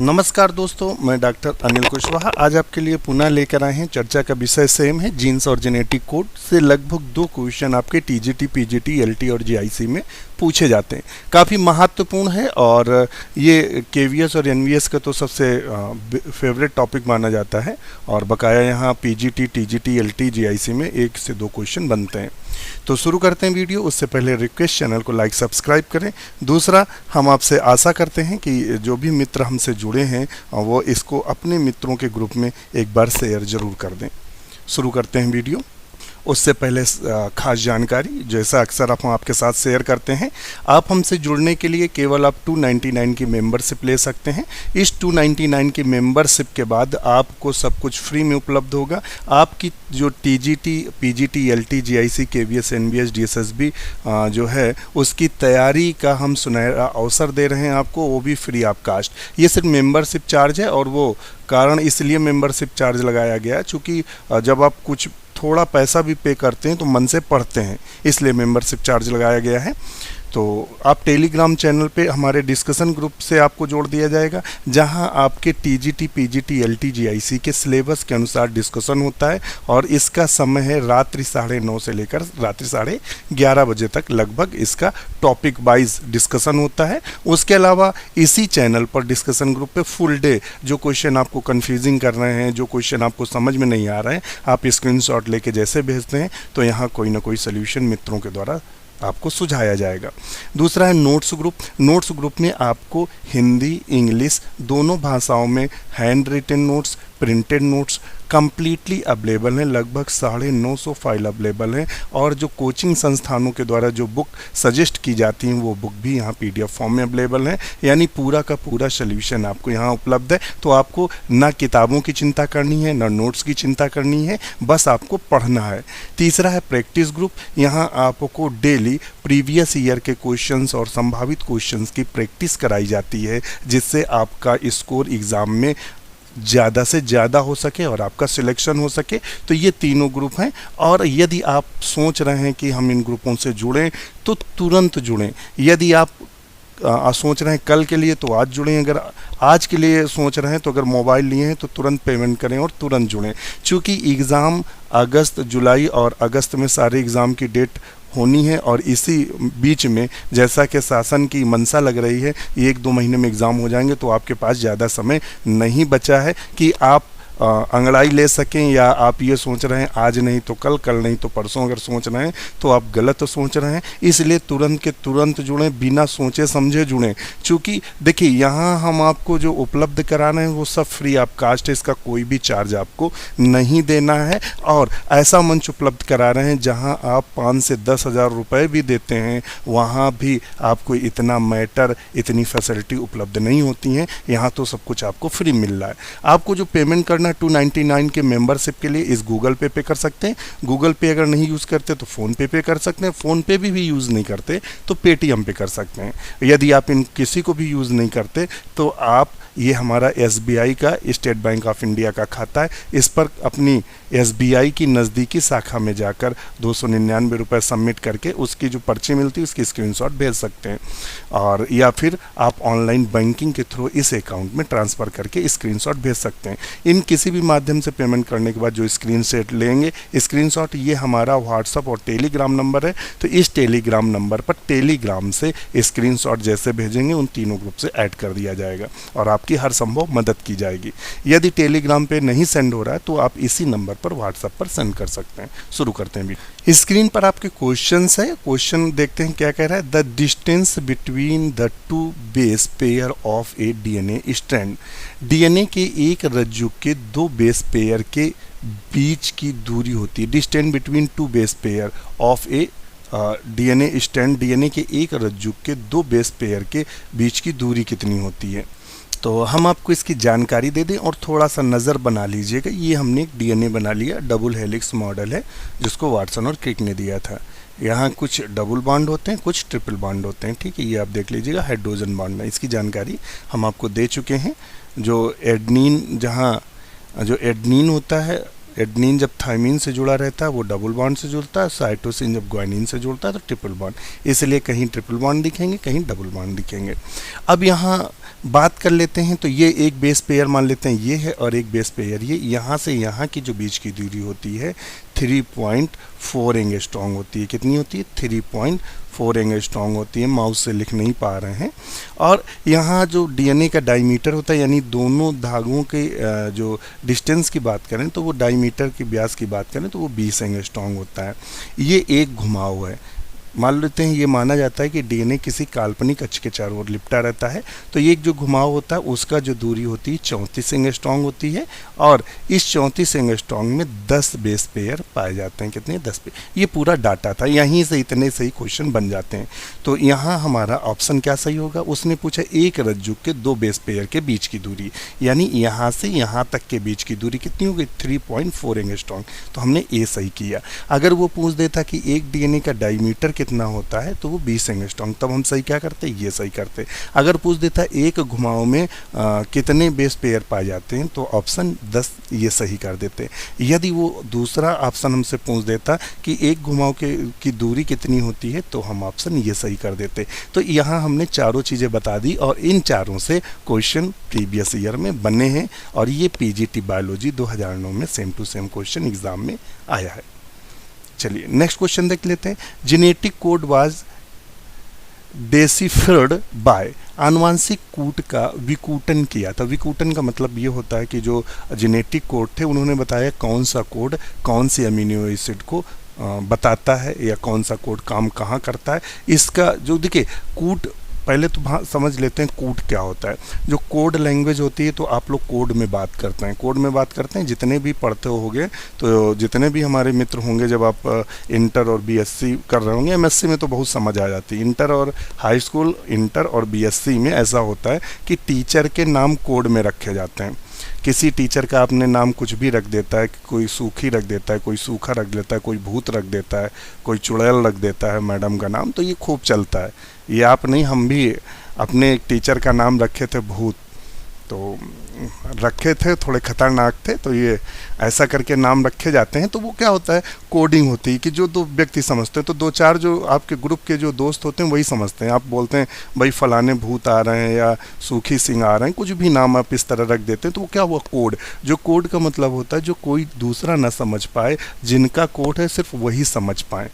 नमस्कार दोस्तों, मैं डॉक्टर अनिल कुशवाहा आज आपके लिए पुनः लेकर आए हैं। चर्चा का विषय सेम है, जीन्स और जेनेटिक कोड से लगभग 2 क्वेश्चन आपके टीजीटी, पीजीटी, एलटी और जीआईसी में पूछे जाते हैं। काफ़ी महत्वपूर्ण है और ये केवीएस और एनवीएस का तो सबसे फेवरेट टॉपिक माना जाता है और बकाया यहाँ पीजीटी, टीजीटी, एलटी, जीआईसी में 1 से 2 क्वेश्चन बनते हैं। तो शुरू करते हैं वीडियो। उससे पहले रिक्वेस्ट, चैनल को लाइक सब्सक्राइब करें। दूसरा, हम आपसे आशा करते हैं कि जो भी मित्र हमसे जुड़े हैं वो इसको अपने मित्रों के ग्रुप में एक बार शेयर ज़रूर कर दें। शुरू करते हैं वीडियो। उससे पहले खास जानकारी, जैसा अक्सर हम आपके साथ शेयर करते हैं, आप हमसे जुड़ने के लिए केवल आप 299 की मेंबरशिप ले सकते हैं। इस 299 की मेंबरशिप के बाद आपको सब कुछ फ्री में उपलब्ध होगा। आपकी जो TGT, PGT, LT, GIC, KVS, NVS, DSSB जो है उसकी तैयारी का हम सुनहरा अवसर दे रहे हैं आपको, वो भी फ्री ऑफ कास्ट। ये सिर्फ मेंबरशिप चार्ज है और वो कारण इसलिए मेंबरशिप चार्ज लगाया गया है चूँकि जब आप कुछ थोड़ा पैसा भी पे करते हैं तो मन से पढ़ते हैं, इसलिए मेंबरशिप चार्ज लगाया गया है। तो आप टेलीग्राम चैनल पे हमारे डिस्कशन ग्रुप से आपको जोड़ दिया जाएगा, जहां आपके टीजीटी, पीजीटी, एलटी, जीआईसी के सिलेबस के अनुसार डिस्कशन होता है और इसका समय है रात्रि 9:30 से लेकर रात्रि 11:30 बजे तक। लगभग इसका टॉपिक वाइज डिस्कशन होता है। उसके अलावा इसी चैनल पर डिस्कशन ग्रुप पे फुल डे जो क्वेश्चन आपको कन्फ्यूजिंग कर रहे हैं, जो क्वेश्चन आपको समझ में नहीं आ रहे हैं, आप स्क्रीनशॉट लेके जैसे भेजते हैं तो यहाँ कोई ना कोई सोल्यूशन मित्रों के द्वारा आपको सुझाया जाएगा। दूसरा है नोट्स ग्रुप। नोट्स ग्रुप में आपको हिंदी, इंग्लिश दोनों भाषाओं में hand written notes, printed notes completely available हैं। लगभग 950 फाइल अवेलेबल हैं और जो कोचिंग संस्थानों के द्वारा जो बुक सजेस्ट की जाती हैं वो बुक भी यहाँ पीडीएफ फॉर्म में अवेलेबल है। यानी पूरा का पूरा सोल्यूशन आपको यहाँ उपलब्ध है। तो आपको ना किताबों की चिंता करनी है, ना नोट्स की चिंता करनी है, बस आपको पढ़ना है। तीसरा है प्रैक्टिस ग्रुप। यहाँ आपको डेली प्रीवियस ईयर के क्वेश्चंस और संभावित क्वेश्चंस की प्रैक्टिस कराई जाती है, जिससे आपका स्कोर एग्ज़ाम में ज़्यादा से ज़्यादा हो सके और आपका सिलेक्शन हो सके। तो ये तीनों ग्रुप हैं और यदि आप सोच रहे हैं कि हम इन ग्रुपों से जुड़ें तो तुरंत जुड़ें। यदि आप सोच रहे हैं कल के लिए तो आज जुड़ें, अगर आज के लिए सोच रहे हैं तो अगर मोबाइल लिए हैं तो तुरंत पेमेंट करें और तुरंत जुड़ें। चूँकि एग्ज़ाम अगस्त, जुलाई और अगस्त में सारे एग्ज़ाम की डेट होनी है और इसी बीच में जैसा कि शासन की मंशा लग रही है 1-2 महीने में एग्ज़ाम हो जाएंगे, तो आपके पास ज़्यादा समय नहीं बचा है कि आप अंगड़ाई ले सकें। या आप ये सोच रहे हैं आज नहीं तो कल, कल नहीं तो परसों अगर सोच रहे हैं तो आप गलत सोच रहे हैं। इसलिए तुरंत के तुरंत जुड़ें, बिना सोचे समझे जुड़ें। चूँकि देखिए यहाँ हम आपको जो उपलब्ध करा रहे हैं वो सब फ्री ऑफ कास्ट है, इसका कोई भी चार्ज आपको नहीं देना है। और ऐसा मंच उपलब्ध करा रहे हैं जहाँ आप 5 से 10 हज़ार रुपये भी देते हैं, वहाँ भी आपको इतना मैटर, इतनी फैसिलिटी उपलब्ध नहीं होती हैं। यहाँ तो सब कुछ आपको फ्री मिल रहा है। आपको जो पेमेंट करना 299 के मेंबरशिप के लिए इस गूगल पे कर सकते हैं। गूगल पे अगर नहीं यूज़ करते तो फ़ोन पे कर सकते हैं। फ़ोन पे भी यूज़ नहीं करते तो पेटीएम पे कर सकते हैं। यदि आप इन किसी को भी यूज़ नहीं करते तो आप, ये हमारा एसबीआई का, स्टेट बैंक ऑफ इंडिया का खाता है, इस पर अपनी एसबीआई की नज़दीकी शाखा में जाकर 299 रुपये सबमिट करके उसकी जो पर्ची मिलती है उसकी स्क्रीनशॉट भेज सकते हैं। और या फिर आप ऑनलाइन बैंकिंग के थ्रू इस अकाउंट में ट्रांसफ़र करके स्क्रीनशॉट भेज सकते हैं। इन किसी भी माध्यम से पेमेंट करने के बाद जो स्क्रीनशॉट लेंगे, स्क्रीनशॉट ये हमारा व्हाट्सअप और टेलीग्राम नंबर है। तो इस टेलीग्राम नंबर पर टेलीग्राम से स्क्रीनशॉट जैसे भेजेंगे उन तीनों ग्रुप से ऐड कर दिया जाएगा और आपकी हर संभव मदद की जाएगी। यदि टेलीग्राम पे नहीं सेंड हो रहा है तो आप इसी नंबर पर व्हाट्सएप पर सेंड कर सकते हैं। शुरू करते हैं वीडियो। स्क्रीन पर आपके क्वेश्चंस है, क्वेश्चन देखते हैं क्या कह रहा है। The distance between the 2 base pair of A DNA strand. DNA के एक रज्जु के 2 बेस पेयर के बीच की दूरी होती है। Distance between 2 base pair of A DNA strand. DNA के एक रज्जु के 2 बेस पेयर के बीच की दूरी कितनी होती है। तो हम आपको इसकी जानकारी दे दें और थोड़ा सा नज़र बना लीजिएगा। ये हमने एक डीएनए बना लिया, डबल हेलिक्स मॉडल है जिसको वाटसन और क्रिक ने दिया था। यहाँ कुछ डबल बॉन्ड होते हैं, कुछ ट्रिपल बॉन्ड होते हैं, ठीक है। ये आप देख लीजिएगा हाइड्रोजन बॉन्ड है, इसकी जानकारी हम आपको दे चुके हैं। जो एडनिन, जहाँ जो एडनिन होता है एडनिन जब थायमिन से जुड़ा रहता है वो डबल बॉन्ड से जुड़ता है, साइटोसिन जब ग्वानिन से जुड़ता है तो ट्रिपल बॉन्ड, इसलिए कहीं ट्रिपल बॉन्ड दिखेंगे कहीं डबल बॉन्ड दिखेंगे। अब यहाँ बात कर लेते हैं, तो ये एक बेस पेयर मान लेते हैं ये है और एक बेस पेयर ये, यहाँ से यहाँ की जो बीच की दूरी होती है 3.4 एंगस्ट्रॉन्ग होती है। कितनी होती है? 3.4 एंगस्ट्रॉन्ग होती है। माउस से लिख नहीं पा रहे हैं। और यहाँ जो डीएनए का डायमीटर होता है, यानी दोनों धागों के जो डिस्टेंस की बात करें तो वो डायमीटर की व्यास की बात करें तो वो 20 एंगस्ट्रॉन्ग होता है। ये एक घुमाव है। मान लेते हैं ये माना जाता है कि डीएनए किसी काल्पनिक अक्ष के चारों ओर लिपटा रहता है, तो ये एक जो घुमाव होता है उसका जो दूरी होती है 34 एंगस्ट्रॉन्ग होती है, और इस 34 एंगस्ट्रॉन्ग में 10 बेस पेयर पाए जाते हैं। कितने? 10 पेयर। ये पूरा डाटा था, यहीं से इतने सही क्वेश्चन बन जाते हैं। तो यहाँ हमारा ऑप्शन क्या सही होगा? उसने पूछा एक रज्जु के 2 बेस पेयर के बीच की दूरी, यानी यहाँ से यहाँ तक के बीच की दूरी कितनी होगी? 3.4 एंगस्ट्रॉन्ग। तो हमने ए सही किया। अगर वो पूछ देता कि एक डीएनए का डायमीटर कितना होता है तो वो 20 एंगस्ट्रॉन्ग, तब हम सही क्या करते? ये सही करते। अगर पूछ देता एक घुमाव में कितने बेस पेयर पाए जाते हैं तो ऑप्शन 10 ये सही कर देते। यदि वो दूसरा ऑप्शन हमसे पूछ देता कि एक घुमाव की दूरी कितनी होती है तो हम ऑप्शन ये सही कर देते। तो यहाँ हमने चारों चीज़ें बता दी और इन चारों से क्वेश्चन प्रीवियस ईयर में बने हैं और ये पीजीटी बायोलॉजी 2009 में same to same question exam में आया है। चलिए नेक्स्ट क्वेश्चन देख लेते हैं। Genetic code was deciphered by, आनुवांशिक कूट का विकूटन किया था। विकूटन का मतलब ये होता है कि जो जेनेटिक कोड थे उन्होंने बताया कौन सा कोड कौन सी अमीनो एसिड को बताता है या कौन सा कोड काम कहाँ करता है। इसका जो देखिए कूट, पहले तो समझ लेते हैं कूट क्या होता है। जो कोड लैंग्वेज होती है तो आप लोग कोड में बात करते हैं, कोड में बात करते हैं। जितने भी पढ़ते होंगे तो जितने भी हमारे मित्र होंगे जब आप इंटर और बीएससी कर रहे होंगे, एमएससी में तो बहुत समझ आ जाती है। इंटर और हाई स्कूल, इंटर और बीएससी में ऐसा होता है कि टीचर के नाम कोड में रखे जाते हैं। किसी टीचर का आपने नाम कुछ भी रख देता है, कोई सूखी रख देता है, कोई सूखा रख देता है, कोई भूत रख देता है, कोई चुड़ैल रख देता है मैडम का नाम, तो ये खूब चलता है। ये आप नहीं, हम भी अपने एक टीचर का नाम रखे थे भूत, तो रखे थे, थोड़े खतरनाक थे, तो ये ऐसा करके नाम रखे जाते हैं। तो वो क्या होता है, कोडिंग होती है कि जो दो व्यक्ति समझते हैं, तो 2-4 जो आपके ग्रुप के जो दोस्त होते हैं वही समझते हैं। आप बोलते हैं भाई फलाने भूत आ रहे हैं या सूखी सिंह आ रहे हैं, कुछ भी नाम आप इस तरह रख देते हैं, तो वो क्या हुआ, कोड। जो कोड का मतलब होता है जो कोई दूसरा ना समझ पाए, जिनका कोड है सिर्फ वही समझ पाए,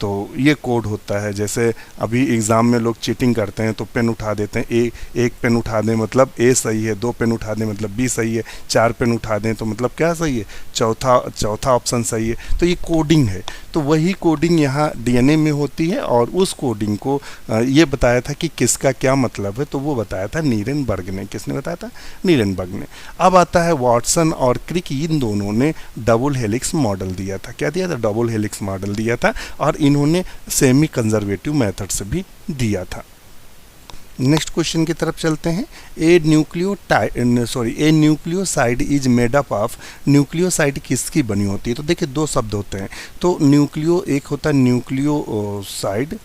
तो ये कोड होता है। जैसे अभी एग्ज़ाम में लोग चीटिंग करते हैं तो पेन उठा देते हैं, एक पेन उठा दें मतलब ए सही है, 2 पेन उठा दें मतलब बी सही है, 4 पेन उठा दें तो मतलब क्या सही है, चौथा ऑप्शन सही है। तो ये कोडिंग है। तो वही कोडिंग यहाँ डीएनए में होती है और उस कोडिंग को ये बताया था कि किसका क्या मतलब है, तो वो बताया था नीरेनबर्ग ने। किसने बताया था? नीरेनबर्ग ने। अब आता है वाटसन और क्रिक, इन दोनों ने डबल हेलिक्स मॉडल दिया था। क्या दिया था? डबल हेलिक्स मॉडल दिया था और इन्होंने सेमी कंजर्वेटिव मेथड से भी दिया था। नेक्स्ट क्वेश्चन की तरफ चलते हैं। A nucleoside is made up of, nucleoside किसकी बनी होती है? तो देखिए 2 शब्द होते हैं। तो न्यूक्लियो, एक होता है न्यूक्लियोसाइड,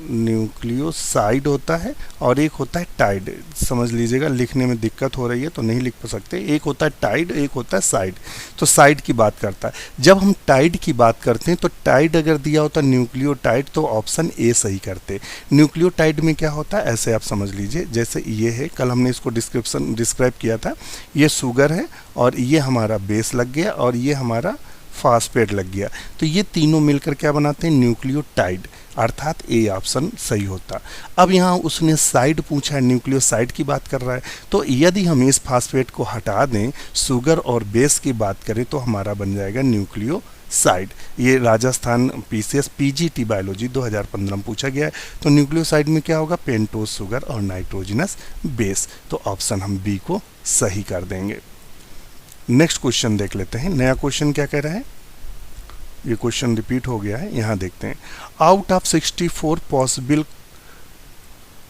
न्यूक्लियोसाइड होता है और एक होता है टाइड। समझ लीजिएगा, लिखने में दिक्कत हो रही है तो नहीं लिख सकते। एक होता है टाइड, एक होता है साइड। तो साइड की बात करता है। जब हम टाइड की बात करते हैं तो टाइड अगर दिया होता न्यूक्लियोटाइड तो ऑप्शन ए सही करते। न्यूक्लियोटाइड में क्या होता है, ऐसे आप समझ लीजिए, जैसे ये है, कल हमने इसको डिस्क्राइब किया था। ये शुगर है और ये हमारा बेस लग गया और ये हमारा फास्फेट लग गया, तो ये तीनों मिलकर क्या बनाते हैं? न्यूक्लियोटाइड, अर्थात ए ऑप्शन सही होता। अब यहाँ उसने साइड पूछा है, न्यूक्लियोसाइड की बात कर रहा है, तो यदि हम इस फास्फेट को हटा दें, शुगर और बेस की बात करें तो हमारा बन जाएगा न्यूक्लियोसाइड। ये राजस्थान पीसीएस पीजीटी बायोलॉजी 2015 में पूछा गया है। तो न्यूक्लियोसाइड में क्या होगा? पेंटोज शुगर और नाइट्रोजनस बेस। तो ऑप्शन हम बी को सही कर देंगे। नेक्स्ट क्वेश्चन देख लेते हैं। नया क्वेश्चन क्या कह रहा है, ये क्वेश्चन रिपीट हो गया है, यहाँ देखते हैं। Out of 64 possible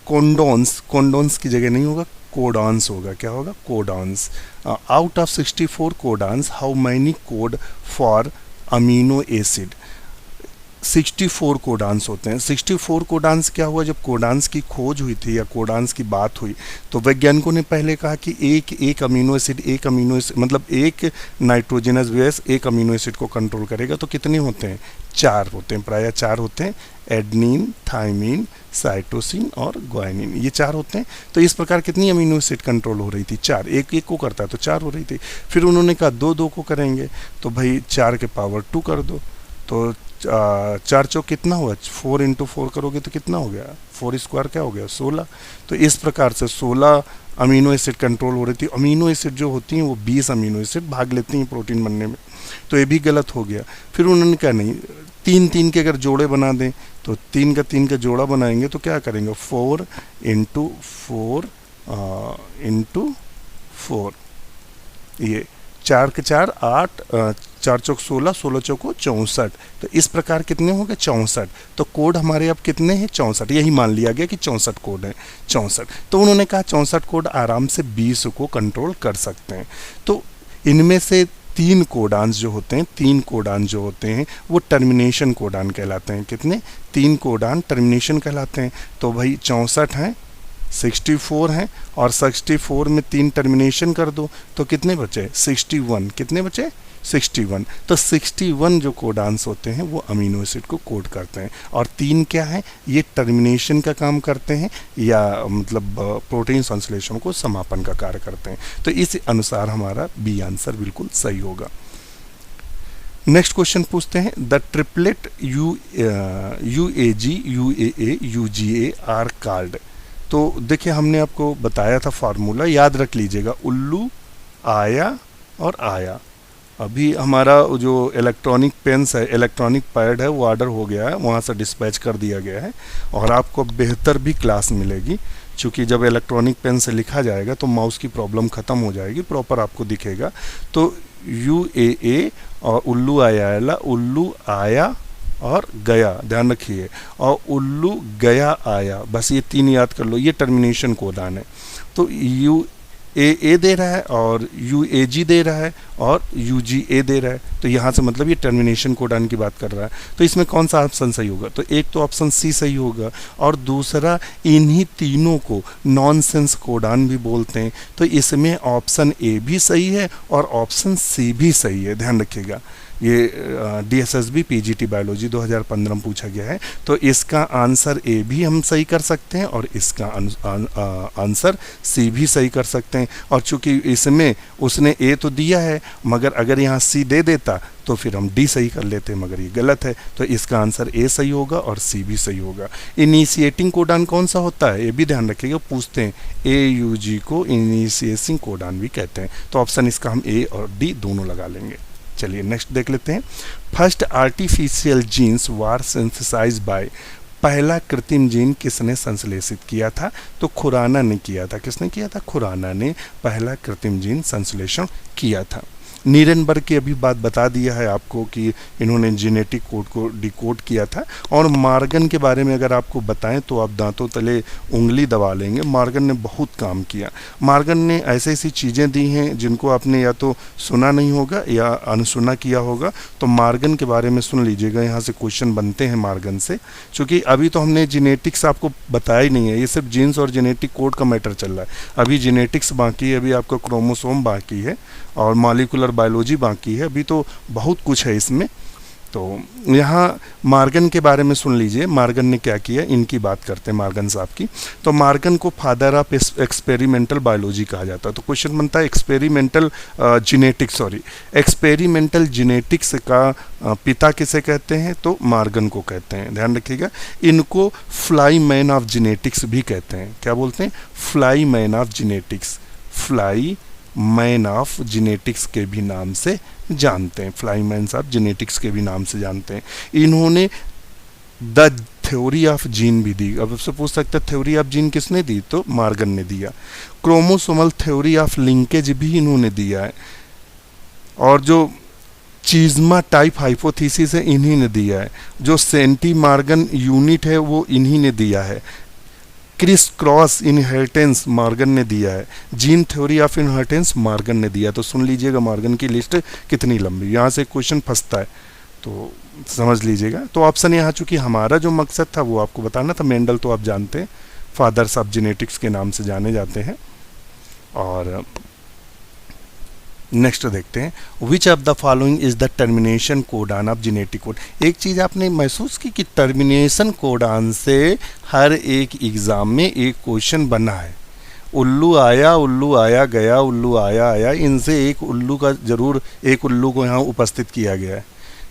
codons, codons की जगह नहीं होगा, कोडॉन्स होगा। क्या होगा? Codons. Out of 64 codons, how many code for amino acid? 64 codons होते हैं। 64 कोडान्स क्या हुआ, जब कोडान्स की खोज हुई थी या कोडान्स की बात हुई तो वैज्ञानिकों ने पहले कहा कि एक अमीनो एसिड मतलब एक नाइट्रोजनस बेस एक अमीनो एसिड को कंट्रोल करेगा। तो कितने होते हैं, 4 होते हैं, प्रायः 4 होते हैं, एडनिन, थाइमिन, साइटोसिन और ग्वानिन, ये 4 होते हैं। तो इस प्रकार कितनी अमीनो एसिड कंट्रोल हो रही थी, 4, एक एक को करता है तो 4 हो रही थी। फिर उन्होंने कहा 2 को करेंगे, तो भाई 4 के पावर 2 कर दो, तो 4 चौक कितना हुआ, 4 × 4 करोगे तो कितना हो गया, 4 स्क्वायर क्या हो गया, 16। तो इस प्रकार से 16 अमीनो एसिड कंट्रोल हो रही थी। अमीनो एसिड जो होती हैं वो 20 अमीनो एसिड भाग लेती हैं प्रोटीन बनने में, तो ये भी गलत हो गया। फिर उन्होंने कहा नहीं, 3 के अगर जोड़े बना दें तो 3 का जोड़ा बनाएंगे तो क्या करेंगे, 4 × 4 × 4, ये 4 के 4 8, 4 चौक 16, 16 चौको 64। तो इस प्रकार कितने हो गए, 64। तो कोड हमारे अब कितने हैं, 64, यही मान लिया गया कि 64 कोड है, 64। तो उन्होंने कहा 64 कोड आराम से 20 को कंट्रोल कर सकते हैं। तो इनमें से 3 कोडान्स जो होते हैं, 3 कोडान जो होते हैं वो टर्मिनेशन कोडान कहलाते हैं। कितने, 3 कोडान टर्मिनेशन कहलाते हैं। तो भाई 64 हैं, 64 हैं, और 64 में 3 टर्मिनेशन कर दो तो कितने बचे, 61, कितने बचे, 61। तो 61 जो कोडान्स होते हैं वो अमीनो एसिड को कोड करते हैं, और 3 क्या है, ये टर्मिनेशन का काम करते हैं या मतलब प्रोटीन संश्लेषण को समापन का कार्य करते हैं। तो इस अनुसार हमारा बी आंसर बिल्कुल सही होगा। नेक्स्ट क्वेश्चन पूछते हैं, the triplet UAG, UAA, UGA are called. तो देखिए हमने आपको बताया था फार्मूला, याद रख लीजिएगा, उल्लू, आया और आया। अभी हमारा जो इलेक्ट्रॉनिक पेन्स है, इलेक्ट्रॉनिक पैड है, वो ऑर्डर हो गया है, वहाँ से डिस्पैच कर दिया गया है, और आपको बेहतर भी क्लास मिलेगी, क्योंकि जब इलेक्ट्रॉनिक पेन से लिखा जाएगा तो माउस की प्रॉब्लम ख़त्म हो जाएगी, प्रॉपर आपको दिखेगा। तो UAA और उल्लू आया, उल्लू आया और गया, ध्यान रखिए, और उल्लू गया आया, बस ये 3 याद कर लो, ये टर्मिनेशन कोडान है। तो UAA दे रहा है और UAG दे रहा है और UGA दे रहा है, तो यहाँ से मतलब ये टर्मिनेशन कोडान की बात कर रहा है। तो इसमें कौन सा ऑप्शन सही होगा, तो एक तो ऑप्शन सी सही होगा, और दूसरा इन्हीं तीनों को नॉनसेंस कोडान भी बोलते हैं। तो इसमें ऑप्शन ए भी सही है और ऑप्शन सी भी सही है, ध्यान रखिएगा। ये DSSB PGT बायोलॉजी 2015 में पूछा गया है। तो इसका आंसर ए भी हम सही कर सकते हैं और इसका आंसर सी भी सही कर सकते हैं। और चूंकि इसमें उसने ए तो दिया है, मगर अगर यहाँ सी दे देता तो फिर हम डी सही कर लेते, मगर ये गलत है। तो इसका आंसर ए सही होगा और सी भी सही होगा। इनिशिएटिंग कोडान कौन सा होता है, ये भी ध्यान रखिएगा, पूछते हैं। AUG को इनिशिएटिंग कोडान भी कहते हैं। तो ऑप्शन इसका हम ए और डी दोनों लगा लेंगे। चलिए नेक्स्ट देख लेते हैं। फर्स्ट आर्टिफिशियल जीन्स वार सिंथेसाइज बाय, पहला कृत्रिम जीन किसने संश्लेषित किया था, तो खुराना ने किया था। किसने किया था, खुराना ने पहला कृत्रिम जीन संश्लेषण किया था। नीरेनबर्ग की अभी बात बता दिया है आपको कि इन्होंने जेनेटिक कोड को डिकोड किया था। और मार्गन के बारे में अगर आपको बताएं तो आप दांतों तले उंगली दबा लेंगे, मार्गन ने बहुत काम किया। मार्गन ने ऐसी ऐसी चीज़ें दी हैं जिनको आपने या तो सुना नहीं होगा या अनसुना किया होगा। तो मार्गन के बारे में सुन लीजिएगा, यहाँ से क्वेश्चन बनते हैं मार्गन से, क्योंकि अभी तो हमने जेनेटिक्स आपको बताया ही नहीं है, ये सिर्फ जीन्स और जेनेटिक कोड का मैटर चल रहा है। अभी जेनेटिक्स बाकी है, अभी आपका क्रोमोसोम बाकी है और मॉलिक्यूलर बायोलॉजी बाकी है, अभी तो बहुत कुछ है इसमें। तो यहाँ मार्गन के बारे में सुन लीजिए, मार्गन ने क्या किया, इनकी बात करते हैं मार्गन साहब की। तो मार्गन को फादर ऑफ एक्सपेरिमेंटल बायोलॉजी कहा जाता है। तो क्वेश्चन बनता है एक्सपेरिमेंटल जेनेटिक्स का पिता किसे कहते हैं, तो मार्गन को कहते हैं, ध्यान रखिएगा। इनको फ्लाई मैन ऑफ जेनेटिक्स भी कहते हैं। क्या बोलते हैं, fly man of genetics, fly man of genetics के भी नाम से जानते हैं, फ्लाई मैन्स ऑफ जेनेटिक्स के भी नाम से जानते हैं। इन्होंने द थ्योरी ऑफ जीन भी दी। अब आपसे पूछ सकते हैं थ्योरी ऑफ जीन किसने दी, तो मार्गन ने दिया। क्रोमोसोमल थ्योरी ऑफ लिंकेज भी इन्होंने दिया है। और जो चीज़मा टाइप हाइपोथेसिस है इन्हीं ने दिया है। जो सेंटी मार्गन यूनिट है वो इन्हीं ने दिया है। क्रिस क्रॉस इनहेरिटेंस मार्गन ने दिया है। Gene theory of inheritance Morgan ने दिया। तो सुन लीजिएगा मार्गन की लिस्ट कितनी लंबी, यहाँ से क्वेश्चन फंसता है। तो समझ लीजिएगा। तो ऑप्शन यहाँ, चूंकि हमारा जो मकसद था वो आपको बताना था, मेंडल तो आप जानते हैं फादर्स ऑफ जेनेटिक्स के नाम से जाने जाते हैं। और नेक्स्ट देखते हैं, which of the following is the termination codon of genetic code. एक चीज़ आपने महसूस की कि टर्मिनेशन कोडान से हर एक एग्जाम में एक क्वेश्चन बना है। उल्लू आया गया, उल्लू आया, इनसे एक उल्लू का जरूर, एक उल्लू को यहाँ उपस्थित किया गया है।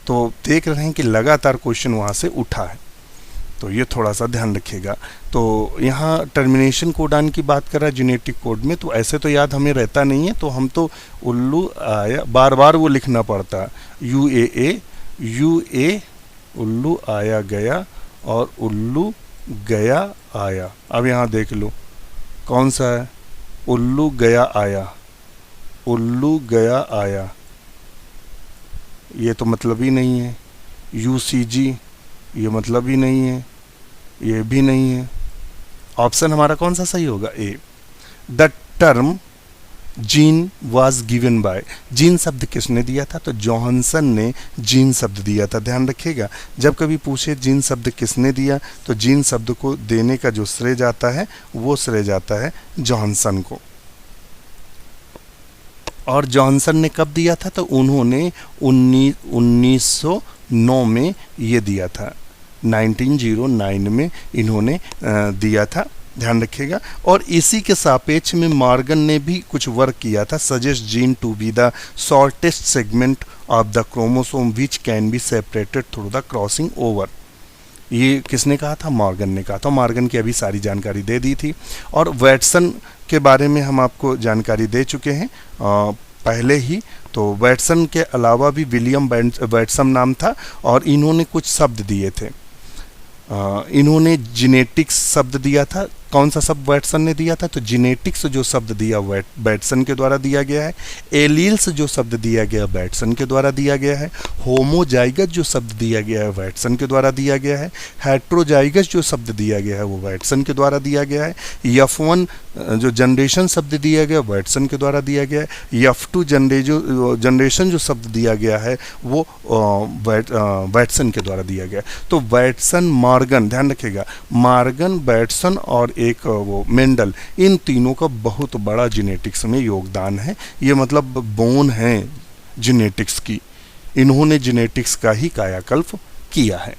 तो देख रहे हैं कि लगातार क्वेश्चन वहाँ से उठा है, तो ये थोड़ा सा ध्यान रखिएगा। तो यहाँ टर्मिनेशन कोडान की बात कर रहा है जेनेटिक कोड में, तो ऐसे तो याद हमें रहता नहीं है, तो हम तो उल्लू आया बार बार वो लिखना पड़ता है, UAA उल्लू आया गया और उल्लू गया आया। अब यहाँ देख लो कौन सा है, उल्लू गया आया, उल्लू गया आया, ये तो मतलब ही नहीं है। UCG ये मतलब ही नहीं है, ये भी नहीं है। ऑप्शन हमारा कौन सा सही होगा, A. The term gene was given by, gene शब्द किसने दिया था, तो जॉनसन ने जीन शब्द दिया था। ध्यान रखिएगा, जब कभी पूछे जीन शब्द किसने दिया, तो जीन शब्द को देने का जो श्रेय जाता है वो श्रेय जाता है जॉनसन को। और जॉनसन ने कब दिया था, तो उन्होंने 1909 में ये दिया था, 1909 में इन्होंने दिया था। ध्यान रखिएगा। और इसी के सापेक्ष में मॉर्गन ने भी कुछ वर्क किया था, suggest gene to be the shortest segment of the chromosome which can be separated through the crossing over. ये किसने कहा था, मॉर्गन ने कहा था। मॉर्गन की अभी सारी जानकारी दे दी थी। और वैटसन के बारे में हम आपको जानकारी दे चुके हैं पहले ही। तो वैटसन के अलावा भी विलियम वैटसन नाम था और इन्होंने कुछ शब्द दिए थे। इन्होंने जेनेटिक्स शब्द दिया था। कौन सा शब्द वैटसन ने दिया था, तो जेनेटिक्स जो शब्द दिया वैटसन के द्वारा दिया गया है। एलील्स जो शब्द दिया गया वैटसन के द्वारा दिया गया है। होमोजाइगस जो शब्द दिया गया है वैटसन के द्वारा दिया गया है। हेट्रोजाइगस जो शब्द दिया गया है वो वैटसन के द्वारा दिया गया है। F1 जो जनरेशन शब्द दिया गया वैटसन के द्वारा दिया गया है। F2 जनरेशन जो शब्द दिया गया है वो वैटसन के द्वारा दिया गया है। तो वैटसन, मॉर्गन, ध्यान रखिएगा, मॉर्गन, वैटसन और एक वो मेंडल, इन तीनों का बहुत बड़ा जेनेटिक्स में योगदान है। ये मतलब बोन है जेनेटिक्स की, इन्होंने जेनेटिक्स का ही कायाकल्प किया है।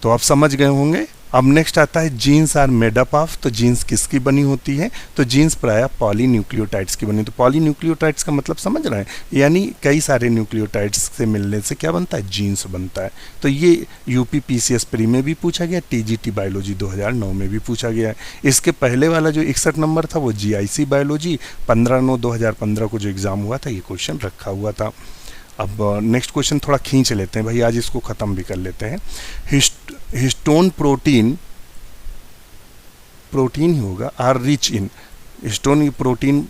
तो आप समझ गए होंगे। अब नेक्स्ट आता है genes are made up of. तो जीन्स किसकी बनी होती है, तो जीन्स प्रायः पॉलीन्यूक्लियोटाइड्स की बनी। तो पॉलीन्यूक्लियोटाइड्स का मतलब समझ रहे हैं, यानी कई सारे न्यूक्लियोटाइड्स से मिलने से क्या बनता है, जीन्स बनता है। तो ये यूपी PCS प्री में भी पूछा गया, TGT बायोलॉजी 2009 में भी पूछा गया है। इसके पहले वाला जो 61 नंबर था वो GIC बायोलॉजी 15/9/2015 को जो एग्जाम हुआ था, ये क्वेश्चन रखा हुआ था। अब नेक्स्ट क्वेश्चन थोड़ा खींच लेते हैं भाई, आज इसको ख़त्म भी कर लेते हैं। हिस्टोन प्रोटीन ही होगा, are rich in. Histone protein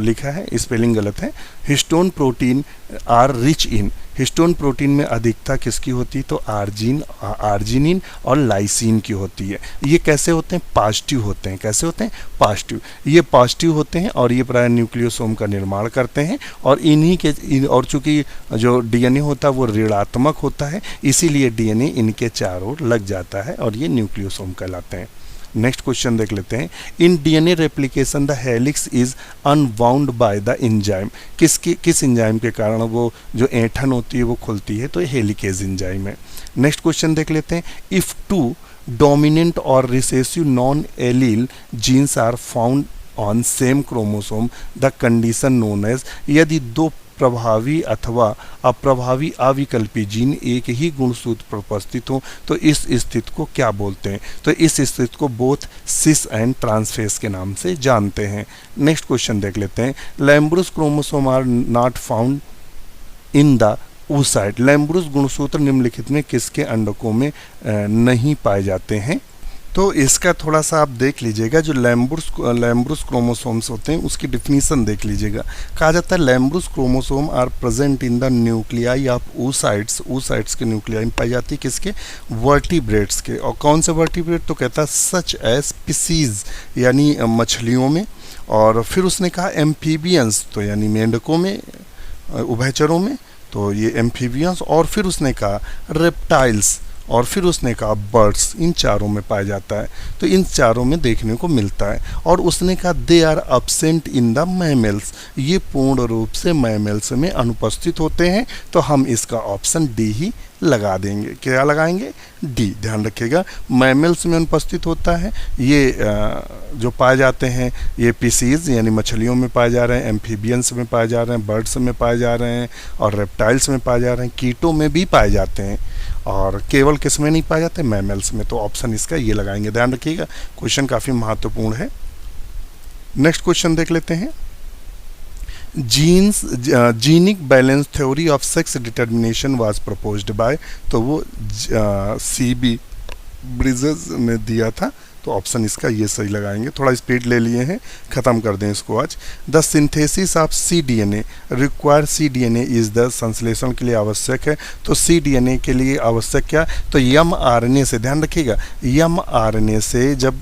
लिखा है, स्पेलिंग गलत है। Histone protein are rich in. Histone protein में अधिकता किसकी होती है, तो आर्जिनिन और लाइसिन की होती है। ये कैसे होते हैं, पॉजिटिव होते हैं। कैसे होते हैं, पॉजिटिव। ये पॉजिटिव होते हैं और ये प्राय न्यूक्लियोसोम का निर्माण करते हैं। और इन्हीं के और चूंकि जो DNA होता है वो ऋणात्मक होता है, इसीलिए DNA इनके चारों ओर लग जाता है और ये न्यूक्लियोसोम कहलाते हैं। नेक्स्ट क्वेश्चन देख लेते हैं। इन DNA replication the helix is unbound by the enzyme. किस एंजाइम के कारण वो जो ऐंठन होती है वो खुलती है, तो हेलिकेज एंजाइम है। नेक्स्ट क्वेश्चन देख लेते हैं। इफ टू डोमिनेंट और recessive non allele genes are found on same chromosome the condition known as. यदि दो प्रभावी अथवा अप्रभावी अविकल्पी जीन एक ही गुणसूत्र पर उपस्थित हो तो इस स्थिति को क्या बोलते हैं, तो इस स्थिति को बोथ सिस एंड ट्रांसफेस के नाम से जानते हैं। नेक्स्ट क्वेश्चन देख लेते हैं। Lampbrush chromosome are not found in the oocyte। Lampbrush गुणसूत्र निम्नलिखित में किसके अंडकों में नहीं पाए जाते हैं, तो इसका थोड़ा सा आप देख लीजिएगा। जो लैम्ब्रुस क्रोमोसोम्स होते हैं उसकी डिफिनीशन देख लीजिएगा। कहा जाता है lampbrush chromosome are present in the nuclei of oocytes। oocytes के न्यूक्लियाई में पाई जाती है किसके, वर्टिब्रेट्स के। और कौन से वर्टिब्रेट, तो कहता है सच एज स्पीसीज, यानी मछलियों में। और फिर उसने कहा एम्फीबियंस, तो यानी मेंढकों में, उभयचरों में। तो ये एम्फीबियंस, और फिर उसने कहा रेप्टाइल्स, और फिर उसने कहा बर्ड्स, इन चारों में पाया जाता है। तो इन चारों में देखने को मिलता है। और उसने कहा they are absent in the mammals, ये पूर्ण रूप से मैमल्स में अनुपस्थित होते हैं। तो हम इसका ऑप्शन डी ही लगा देंगे। क्या लगाएंगे? डी। ध्यान रखिएगा, मैमल्स में अनुपस्थित होता है। ये जो पाए जाते हैं ये पीसीज यानी मछलियों में पाए जा रहे हैं, एम्फीबियंस में पाए जा रहे हैं, बर्ड्स में पाए जा रहे हैं, और रेप्टाइल्स में पाए जा रहे हैं, कीटों में भी पाए जाते हैं, और केवल किस में नहीं पाए जाते? मैमल्स में। तो ऑप्शन इसका ये लगाएंगे। ध्यान रखिएगा, क्वेश्चन काफ़ी महत्वपूर्ण है। नेक्स्ट क्वेश्चन देख लेते हैं। Genic balance theory of sex determination was proposed by, तो वो CB ब्रिजेस में दिया था। तो ऑप्शन इसका ये सही लगाएंगे। थोड़ा स्पीड ले लिए हैं, ख़त्म कर दें इसको आज। The synthesis of cDNA require cDNA is the, संश्लेषण के लिए आवश्यक है। तो cDNA के लिए आवश्यक क्या? तो mRNA से, ध्यान रखिएगा, mRNA से जब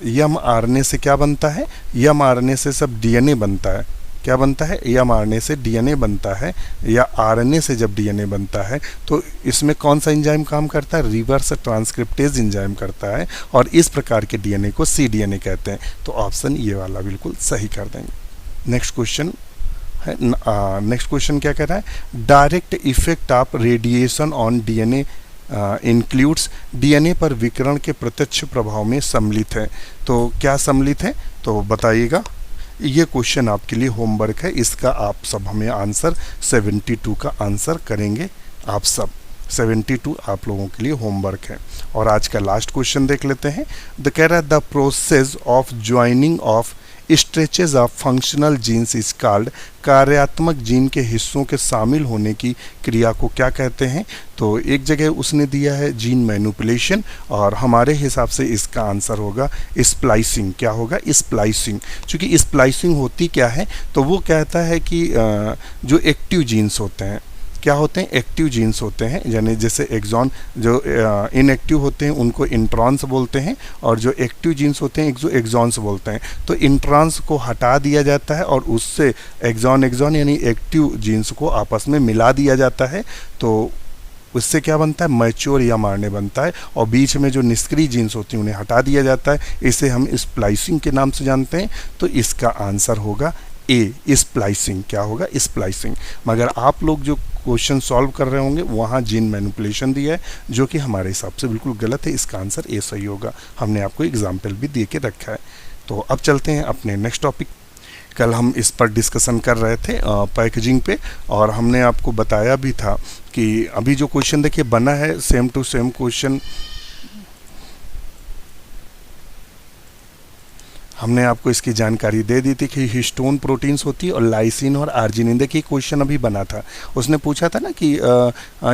mRNA से क्या बनता है? mRNA से सब DNA बनता है। क्या बनता है? mRNA से DNA बनता है, या RNA से जब DNA बनता है तो इसमें कौन सा एंजाइम काम करता है? रिवर्स ट्रांसक्रिप्टेज एंजाइम करता है, और इस प्रकार के DNA को cDNA कहते हैं। तो ऑप्शन ये वाला बिल्कुल सही कर देंगे। नेक्स्ट क्वेश्चन है, नेक्स्ट क्वेश्चन क्या कह रहा है? Direct effect of radiation on DNA includes, DNA पर विकिरण के प्रत्यक्ष प्रभाव में सम्मिलित है। तो क्या सम्मिलित है? तो बताइएगा। ये क्वेश्चन आपके लिए होमवर्क है, इसका आप सब हमें आंसर 72 का आंसर करेंगे। आप सब 72 आप लोगों के लिए होमवर्क है। और आज का लास्ट क्वेश्चन देख लेते हैं। कह रहा है the process of joining of stretches of functional genes is called, कार्यात्मक जीन के हिस्सों के शामिल होने की क्रिया को क्या कहते हैं? तो एक जगह उसने दिया है जीन मैनिपुलेशन, और हमारे हिसाब से इसका आंसर होगा स्प्लाइसिंग। क्या होगा? स्प्लाइसिंग। चूँकि स्प्लाइसिंग होती क्या है? तो वो कहता है कि जो एक्टिव जीन्स होते हैं, क्या होते हैं? एक्टिव जीन्स होते हैं, यानी जैसे एक्सॉन, जो इनएक्टिव होते हैं उनको इंट्रॉन्स बोलते हैं, और जो एक्टिव जीन्स होते हैं जो एक्सॉन्स बोलते हैं। तो इंट्रॉन्स को हटा दिया जाता है और उससे एक्सॉन यानी एक्टिव जीन्स को आपस में मिला दिया जाता है। तो उससे क्या बनता है? मैच्योर mRNA बनता है, और बीच में जो निष्क्रिय जीन्स होती हैं उन्हें हटा दिया जाता है। इसे हम स्प्लाइसिंग के नाम से जानते हैं। तो इसका आंसर होगा ए, स्प्लाइसिंग। क्या होगा? स्प्लाइसिंग। मगर आप लोग जो क्वेश्चन सॉल्व कर रहे होंगे वहाँ जीन मैनिपुलेशन दिया है, जो कि हमारे हिसाब से बिल्कुल गलत है। इसका आंसर ए सही होगा। हमने आपको एग्जाम्पल भी दे के रखा है। तो अब चलते हैं अपने नेक्स्ट टॉपिक। कल हम इस पर डिस्कशन कर रहे थे पैकेजिंग पे, और हमने आपको बताया भी था कि अभी जो क्वेश्चन देखिए बना है सेम टू सेम क्वेश्चन हमने आपको इसकी जानकारी दे दी थी कि हिस्टोन प्रोटीन्स होती है और लाइसिन और आर्जिनिन। देखिए क्वेश्चन अभी बना था, उसने पूछा था ना कि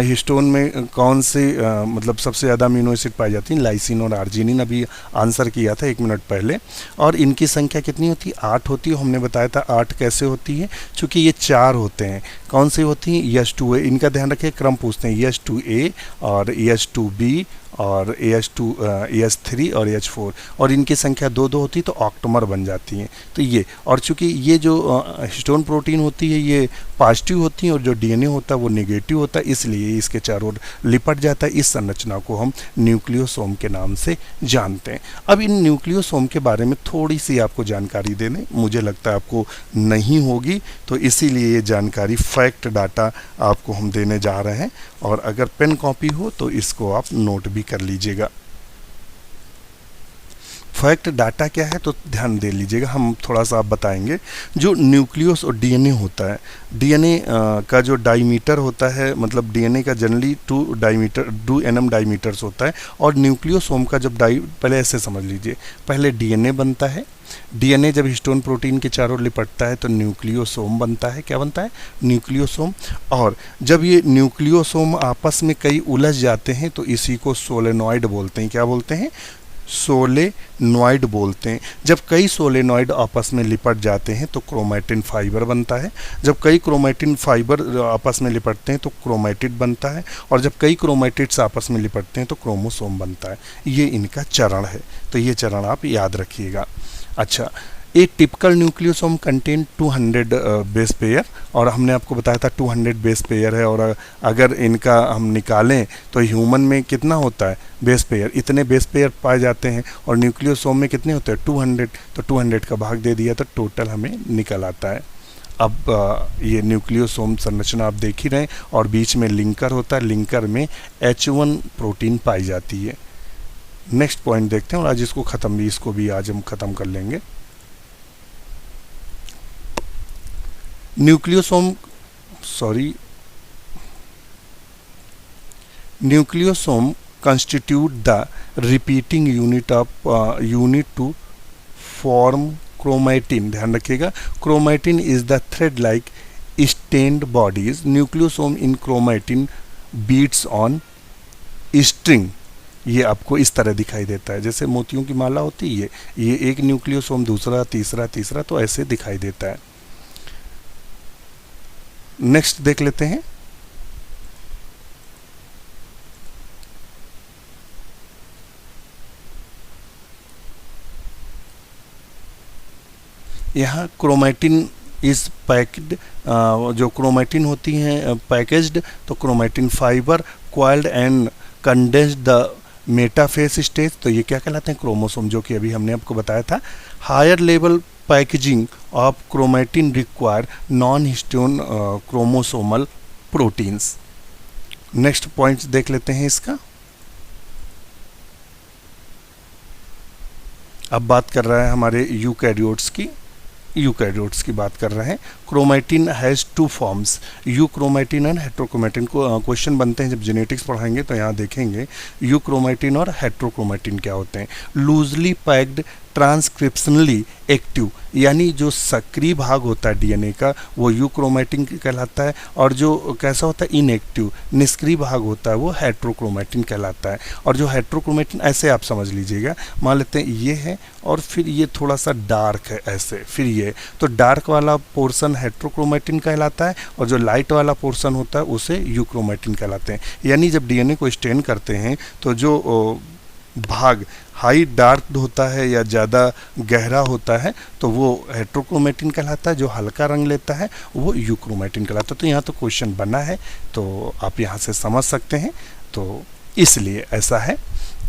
हिस्टोन में कौन से मतलब सबसे ज़्यादा अमीनो एसिड पाई जाती हैं? लाइसिन और आर्जिनिन। अभी आंसर किया था 1 मिनट पहले। और इनकी संख्या कितनी होती है? 8 होती है। हमने बताया था 8 कैसे होती है, चूँकि ये 4 होते हैं। कौन सी होती हैं? H2A। इनका ध्यान रखिए, क्रम पूछते हैं। H2A और H2B और AH3 और H4, और इनकी संख्या 2-2 होती है तो ऑक्टोमर बन जाती हैं। तो ये, और चूंकि ये जो हिस्टोन प्रोटीन होती है ये पॉजिटिव होती है और जो DNA होता है वो नेगेटिव होता है, इसलिए इसके चारों ओर लिपट जाता है। इस संरचना को हम न्यूक्लियोसोम के नाम से जानते हैं। अब इन न्यूक्लियोसोम के बारे में थोड़ी सी आपको जानकारी दे दें, मुझे लगता है आपको नहीं होगी, तो इसीलिए ये जानकारी फैक्ट डाटा आपको हम देने जा रहे हैं। और अगर पेन कॉपी हो तो इसको आप नोट भी कर लीजिएगा। फैक्ट डाटा क्या है तो ध्यान दे लीजिएगा, हम थोड़ा सा आप बताएंगे। जो न्यूक्लियस और DNA होता है, DNA का जो डायमीटर होता है, मतलब DNA का जनरली 2 nm डायमीटर्स होता है, और न्यूक्लियोसोम का जब पहले ऐसे समझ लीजिए, पहले DNA बनता है। DNA जब हिस्टोन प्रोटीन के चारों ओर लिपटता है तो न्यूक्लियोसोम बनता है। क्या बनता है? न्यूक्लियोसोम। और जब ये न्यूक्लियोसोम आपस में कई उलझ जाते हैं तो इसी को सोलेनॉइड बोलते हैं। क्या बोलते हैं? सोलेनॉइड बोलते हैं। जब कई सोलेनॉइड आपस में लिपट जाते हैं तो क्रोमैटिन फाइबर बनता है। जब कई क्रोमैटिन फाइबर आपस में लिपटते हैं तो क्रोमैटिड बनता है, और जब कई क्रोमैटिड्स आपस में लिपटते हैं तो क्रोमोसोम बनता है। ये इनका चरण है, तो ये चरण आप याद रखिएगा। अच्छा, ए typical nucleosome contain 200 base pair, और हमने आपको बताया था 200 बेस पेयर है, और अगर इनका हम निकालें तो ह्यूमन में कितना होता है बेस पेयर, इतने बेस पेयर पाए जाते हैं, और न्यूक्लियोसोम में कितने होते हैं 200, तो 200 का भाग दे दिया तो टोटल हमें निकल आता है। अब ये न्यूक्लियोसोम संरचना आप देख ही रहे हैं, और बीच में लिंकर होता है, लिंकर में H1 प्रोटीन पाई जाती है। नेक्स्ट पॉइंट देखते हैं, और आज इसको भी आज हम खत्म कर लेंगे। Nucleosome constitute the repeating unit to form chromatin। ध्यान रखिएगा, chromatin is the thread like stained bodies। Nucleosome in chromatin beads on string। ये आपको इस तरह दिखाई देता है, जैसे मोतियों की माला होती है, ये एक न्यूक्लियोसोम, दूसरा, तीसरा, तो ऐसे दिखाई देता है। नेक्स्ट देख लेते हैं। यहाँ क्रोमैटिन इज पैक्ड, जो क्रोमैटिन होती हैं पैकेज्ड, तो chromatin fibre coiled and condensed the metaphase stage. तो ये क्या कहलाते हैं क्रोमोसोम, जो कि अभी हमने आपको बताया था। Higher level packaging of chromatin require non histone chromosomal proteins. Next points देख लेते हैं इसका। अब बात कर रहा है हमारे यूकैरियोट्स की बात कर रहे हैं। Chromatin has 2 forms, euchromatin and heterochromatin. को क्वेश्चन बनते हैं जब जेनेटिक्स पढ़ाएंगे तो यहाँ देखेंगे यूक्रोमैटिन और हेट्रोक्रोमैटिन क्या होते हैं। लूजली पैक्ड ट्रांसक्रिप्शनली एक्टिव, यानी जो सक्रिय भाग होता है डीएनए का वो यूक्रोमैटिन कहलाता है, और जो कैसा होता है इनएक्टिव निष्क्रिय भाग होता है वो हेट्रोक्रोमैटिन कहलाता है। और जो हेट्रोक्रोमैटिन ऐसे आप समझ लीजिएगा, मान लेते हैं ये है और फिर ये थोड़ा सा डार्क है ऐसे, फिर ये, तो डार्क वाला पोर्शन हेट्रोक्रोमैटिन कहलाता है, और जो लाइट वाला पोर्शन होता है उसे यूक्रोमैटिन कहलाते हैं। यानी जब डीएनए को स्टेन करते हैं तो जो भाग हाई डार्क होता है या ज़्यादा गहरा होता है तो वो हेट्रोक्रोमैटिन कहलाता है, जो हल्का रंग लेता है वो यूक्रोमैटिन कहलाता है। तो यहाँ तो क्वेश्चन बना है, तो आप यहाँ से समझ सकते हैं, तो इसलिए ऐसा है।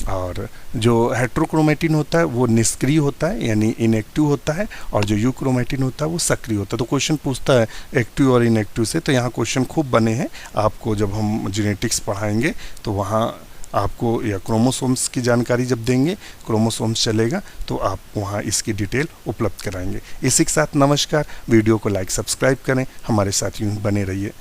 और जो हेट्रोक्रोमैटिन होता है वो निष्क्रिय होता है यानी इनएक्टिव होता है, और जो यूक्रोमैटिन होता है वो सक्रिय होता है। तो क्वेश्चन पूछता है एक्टिव और इनएक्टिव से, तो यहाँ क्वेश्चन खूब बने हैं। आपको जब हम जेनेटिक्स पढ़ाएंगे तो वहाँ आपको या क्रोमोसोम्स की जानकारी जब देंगे, क्रोमोसोम्स चलेगा तो आप वहाँ इसकी डिटेल उपलब्ध कराएंगे। इसी के साथ नमस्कार। वीडियो को लाइक सब्सक्राइब करें, हमारे साथ यूं बने रहिए।